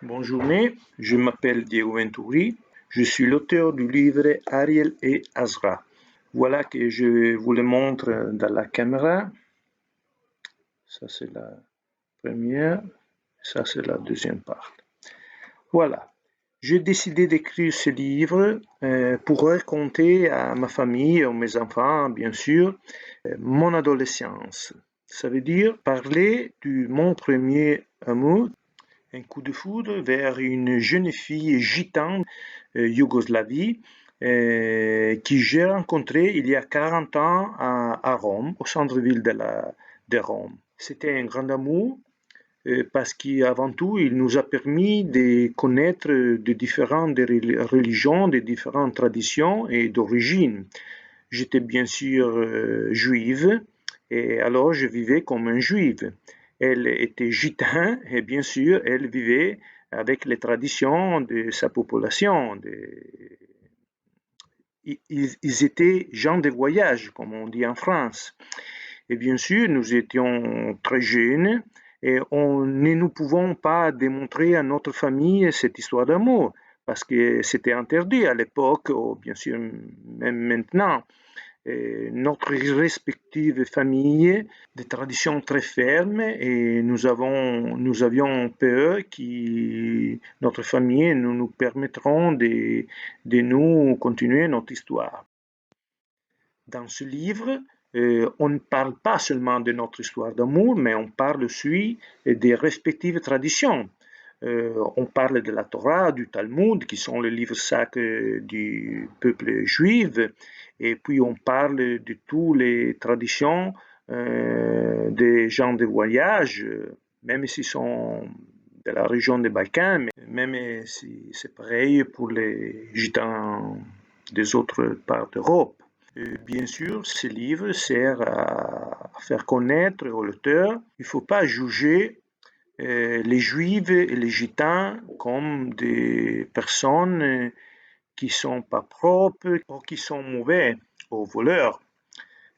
Bonne journée, je m'appelle Diego Venturi, je suis l'auteur du livre Ariel et Azra. Voilà que je vous le montre dans la caméra. Ça c'est la première, ça c'est la deuxième partie. Voilà, j'ai décidé d'écrire ce livre pour raconter à ma famille, à mes enfants bien sûr, mon adolescence. Ça veut dire parler de mon premier amour, un coup de foudre vers une jeune fille gitane Yougoslavie que j'ai rencontrée il y a 40 ans à Rome, au centre-ville de Rome. C'était un grand amour parce qu'avant tout, il nous a permis de connaître de différentes religions, de différentes traditions et d'origines. J'étais bien sûr juive et alors je vivais comme un juif. Elle était gitane et bien sûr elle vivait avec les traditions de sa population. Ils étaient gens de voyage, comme on dit en France. Et bien sûr, nous étions très jeunes et ne nous pouvons pas démontrer à notre famille cette histoire d'amour parce que c'était interdit à l'époque, ou bien sûr même maintenant. Notre respective famille, des traditions très fermes et nous avions peur que notre famille nous permettront de nous continuer notre histoire. Dans ce livre, on ne parle pas seulement de notre histoire d'amour, mais on parle aussi des respectives traditions. On parle de la Torah, du Talmud, qui sont les livres sacrés du peuple juif, et puis on parle de toutes les traditions des gens de voyage, même s'ils sont de la région des Balkans, mais même si c'est pareil pour les gitans des autres parts d'Europe. Bien sûr, ce livre sert à faire connaître au lecteur. Il ne faut pas juger les juifs et les gitans comme des personnes qui ne sont pas propres ou qui sont mauvais ou voleurs.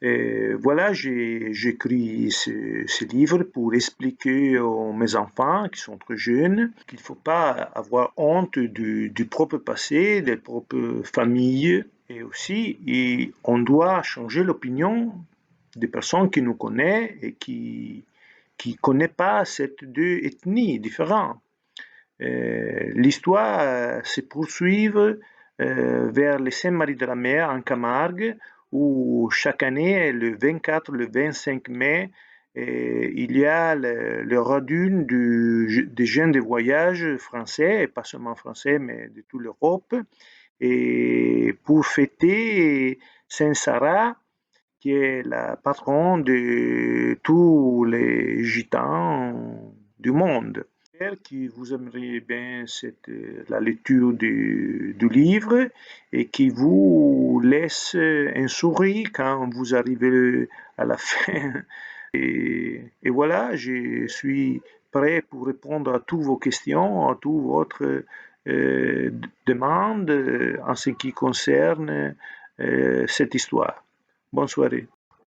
Voilà, j'écris ce livre pour expliquer à mes enfants qui sont très jeunes qu'il ne faut pas avoir honte du propre passé, des propres familles. Et aussi, on doit changer l'opinion des personnes qui nous connaissent et qui ne connaissent pas ces deux ethnies différentes. L'histoire se poursuit vers les Saintes-Maries de la Mer en Camargue, où chaque année, le 24, le 25 mai, il y a le radune des jeunes de voyage français, et pas seulement français, mais de toute l'Europe, et pour fêter Saint Sarah, qui est la patronne de tous les gitans du monde. J'espère que vous aimerez bien la lecture du livre et qui vous laisse un sourire quand vous arrivez à la fin. Et voilà, je suis prêt pour répondre à toutes vos questions, à toutes votre demandes en ce qui concerne cette histoire. Bonne soirée.